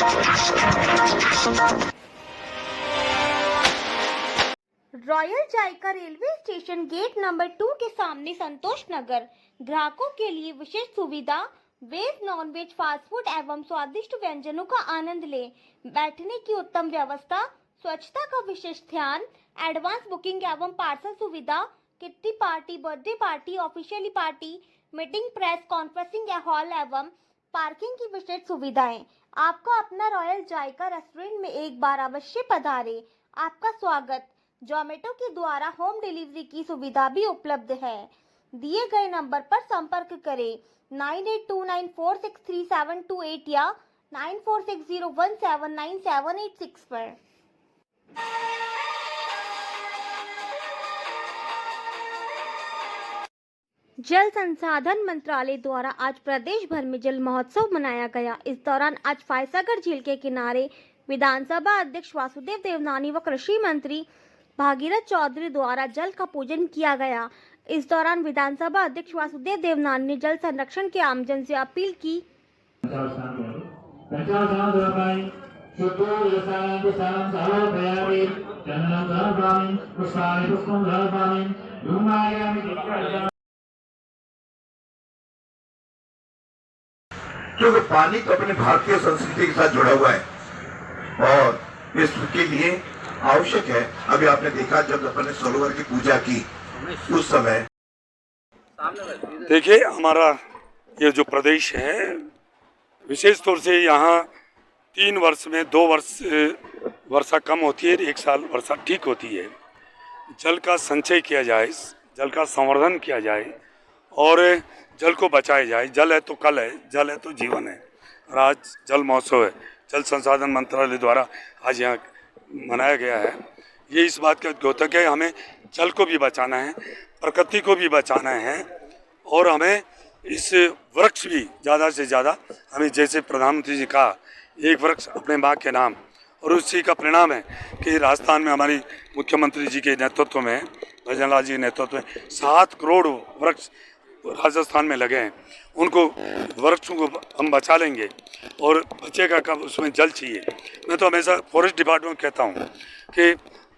Royal जायका railway station gate number 2 के सामने संतोष नगर ग्राहकों के लिए विशेष सुविधा veg non veg fast food एवं स्वादिष्ट व्यंजनों का आनंद ले, बैठने की उत्तम व्यवस्था, स्वच्छता का विशेष ध्यान, एडवांस बुकिंग एवं पार्सल सुविधा, kitty party, birthday party, officially party, meeting, press conferencing hall एवं पार्किंग की विशेष सुविधाएं। आपका अपना रॉयल जायका रेस्टोरेंट में एक बार अवश्य पधारे। आपका स्वागत। जोमेटो के द्वारा होम डिलीवरी की सुविधा भी उपलब्ध है। दिए गए नंबर पर संपर्क करें 9829463728 या 9460179786 पर। जल संसाधन मंत्रालय द्वारा आज प्रदेश भर में जल महोत्सव मनाया गया। इस दौरान आज फायसागर झील के किनारे विधानसभा अध्यक्ष वासुदेव देवनानी व कृषि मंत्री भागीरथ चौधरी द्वारा जल का पूजन किया गया। इस दौरान विधानसभा अध्यक्ष वासुदेव देवनानी ने जल संरक्षण के आमजन से अपील की। क्योंकि पानी तो अपने भारतीय संस्कृति के साथ जुड़ा हुआ है और इसके लिए आवश्यक है। अभी आपने देखा जब अपने सरोवर की पूजा की उस समय देखिए हमारा ये जो प्रदेश है विशेष तौर से यहाँ 3 वर्ष में 2 वर्ष वर्षा कम होती है, 1 साल वर्षा ठीक होती है। जल का संचय किया जाए, जल का संवर्धन किया जाए और जल को बचाया जाए। जल है तो कल है, जल है तो जीवन है। और आज जल महोत्सव है, जल संसाधन मंत्रालय द्वारा आज यहाँ मनाया गया है। ये इस बात का द्योतक है, हमें जल को भी बचाना है, प्रकृति को भी बचाना है और हमें इस वृक्ष भी ज़्यादा से ज़्यादा हमें, जैसे प्रधानमंत्री जी कहा, एक वृक्ष अपने माँ के नाम, और उसी का परिणाम है कि राजस्थान में हमारी मुख्यमंत्री जी के नेतृत्व में, भजन लाल जी के नेतृत्व में 7 करोड़ वृक्ष राजस्थान में लगे हैं। उनको वृक्षों को हम बचा लेंगे और बचेगा कब, उसमें जल चाहिए। मैं तो हमेशा फॉरेस्ट डिपार्टमेंट कहता हूँ कि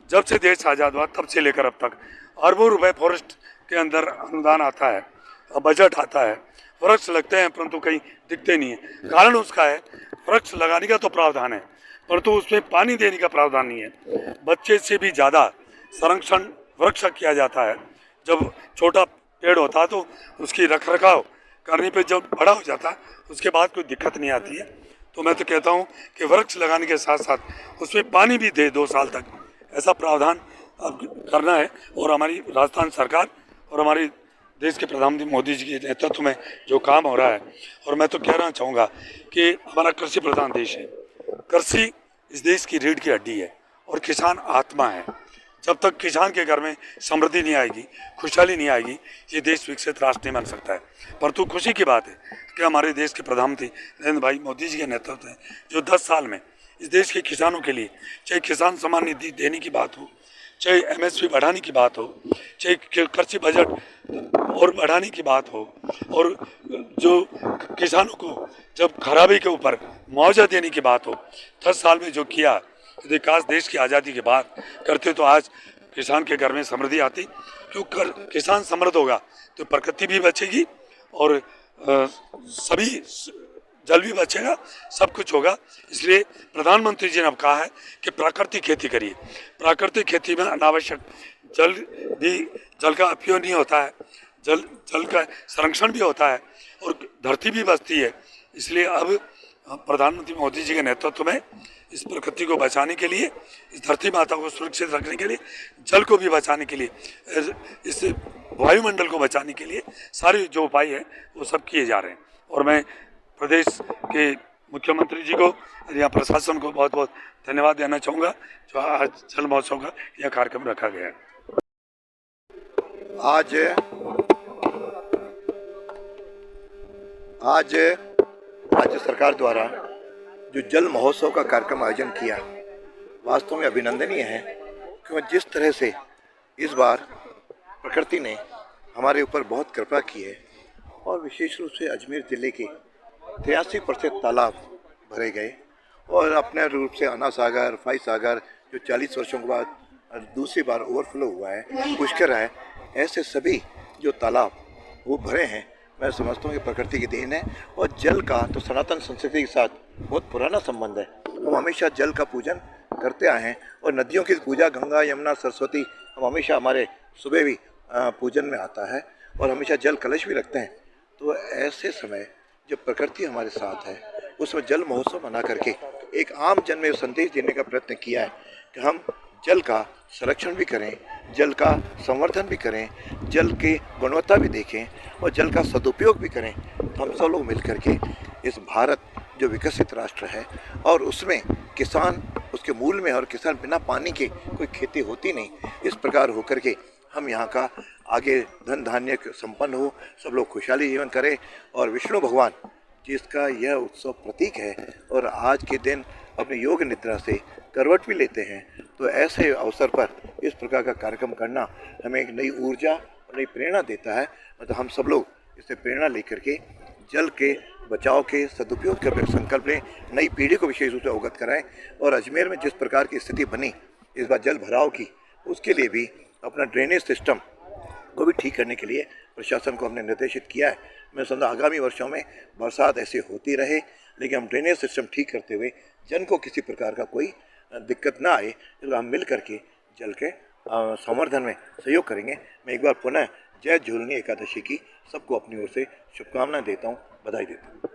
जब से देश आज़ाद हुआ तब से लेकर अब तक अरबों रुपए फॉरेस्ट के अंदर अनुदान आता है, बजट आता है, वृक्ष लगते हैं परंतु कहीं दिखते नहीं है। कारण उसका है वृक्ष लगाने का तो प्रावधान है परंतु उसमें पानी देने का प्रावधान नहीं है। बच्चे से भी ज़्यादा संरक्षण वृक्ष किया जाता है। जब छोटा पेड़ होता है तो उसकी रख रखाव करने पे जब बड़ा हो जाता है उसके बाद कोई दिक्कत नहीं आती है। तो मैं तो कहता हूँ कि वृक्ष लगाने के साथ साथ उसमें पानी भी दे 2 साल तक, ऐसा प्रावधान अब करना है। और हमारी राजस्थान सरकार और हमारी देश के प्रधानमंत्री मोदी जी के नेतृत्व में जो काम हो रहा है, और मैं तो कहना चाहूँगा कि हमारा कृषि प्रधान देश है। कृषि इस देश की रीढ़ की हड्डी है और किसान आत्मा है। जब तक किसान के घर में समृद्धि नहीं आएगी, खुशहाली नहीं आएगी, ये देश विकसित राष्ट्र नहीं बन सकता है। परंतु खुशी की बात है कि हमारे देश के प्रधानमंत्री नरेंद्र भाई मोदी जी के नेतृत्व में जो 10 साल में इस देश के किसानों के लिए, चाहे किसान सम्मान निधि देने की बात हो, चाहे MSP बढ़ाने की बात हो, चाहे कृषि बजट और बढ़ाने की बात हो, और जो किसानों को जब खराबी के ऊपर मुआवजा देने की बात हो, 10 साल में जो किया विकास देश की आज़ादी के बाद करते तो आज किसान के घर में समृद्धि आती। क्यों किसान समृद्ध होगा तो प्रकृति भी बचेगी और सभी जल भी बचेगा, सब कुछ होगा। इसलिए प्रधानमंत्री जी ने अब कहा है कि प्राकृतिक खेती करिए। प्राकृतिक खेती में अनावश्यक जल का अपयोग नहीं होता है, जल का संरक्षण भी होता है और धरती भी बचती है। इसलिए अब प्रधानमंत्री मोदी जी के नेतृत्व में इस प्रकृति को बचाने के लिए, इस धरती माता को सुरक्षित रखने के लिए, जल को भी बचाने के लिए, इस वायुमंडल को बचाने के लिए सारे जो उपाय है वो सब किए जा रहे हैं। और मैं प्रदेश के मुख्यमंत्री जी को और यहाँ प्रशासन को बहुत बहुत धन्यवाद देना चाहूँगा जो आज जल महोत्सव का यह कार्यक्रम रखा गया है। आज राज्य सरकार द्वारा जो जल महोत्सव का कार्यक्रम आयोजन किया वास्तव में अभिनंदनीय है, क्योंकि जिस तरह से इस बार प्रकृति ने हमारे ऊपर बहुत कृपा की है और विशेष रूप से अजमेर ज़िले के 83% तालाब भरे गए और अपने रूप से अन्ना सागर, फाई सागर जो 40 वर्षों के बाद दूसरी बार ओवरफ्लो हुआ है, पुष्कर है, ऐसे सभी जो तालाब वो भरे हैं, मैं समझता हूँ कि प्रकृति की देन है। और जल का तो सनातन संस्कृति के साथ बहुत पुराना संबंध है। हम हमेशा जल का पूजन करते आए हैं और नदियों की पूजा, गंगा, यमुना, सरस्वती, हम हमेशा हमारे सुबह भी पूजन में आता है और हमेशा जल कलश भी रखते हैं। तो ऐसे समय जब प्रकृति हमारे साथ है, उसमें जल महोत्सव मना करके एक आम जन में संदेश देने का प्रयत्न किया है कि हम जल का संरक्षण भी करें, जल का संवर्धन भी करें, जल की गुणवत्ता भी देखें और जल का सदुपयोग भी करें। तो हम सब लोग मिल करके इस भारत जो विकसित राष्ट्र है और उसमें किसान उसके मूल में, और किसान बिना पानी के कोई खेती होती नहीं, इस प्रकार होकर के हम यहाँ का आगे धन धान्य संपन्न हो, सब लोग खुशहाली जीवन करें। और विष्णु भगवान जिसका यह उत्सव प्रतीक है और आज के दिन अपने योग निद्रा से करवट भी लेते हैं, तो ऐसे अवसर पर इस प्रकार का कार्यक्रम करना हमें एक नई ऊर्जा और नई प्रेरणा देता है। मतलब हम सब लोग इससे प्रेरणा लेकर के जल के बचाव के सदुपयोग के संकल्प लें, नई पीढ़ी को विशेष रूप से अवगत कराएं। और अजमेर में जिस प्रकार की स्थिति बनी इस बार जल भराव की, उसके लिए भी अपना ड्रेनेज सिस्टम को भी ठीक करने के लिए प्रशासन को हमने निर्देशित किया है। मैं समझा आगामी वर्षों में बरसात ऐसी होती रहे, लेकिन हम ड्रेनेज सिस्टम ठीक करते हुए जन को किसी प्रकार का कोई दिक्कत ना आए, इसलिए हम मिल करके जल के संवर्धन में सहयोग करेंगे। मैं एक बार पुनः जय झूलनी एकादशी की सबको अपनी ओर से शुभकामनाएं देता हूँ, बधाई देता हूँ।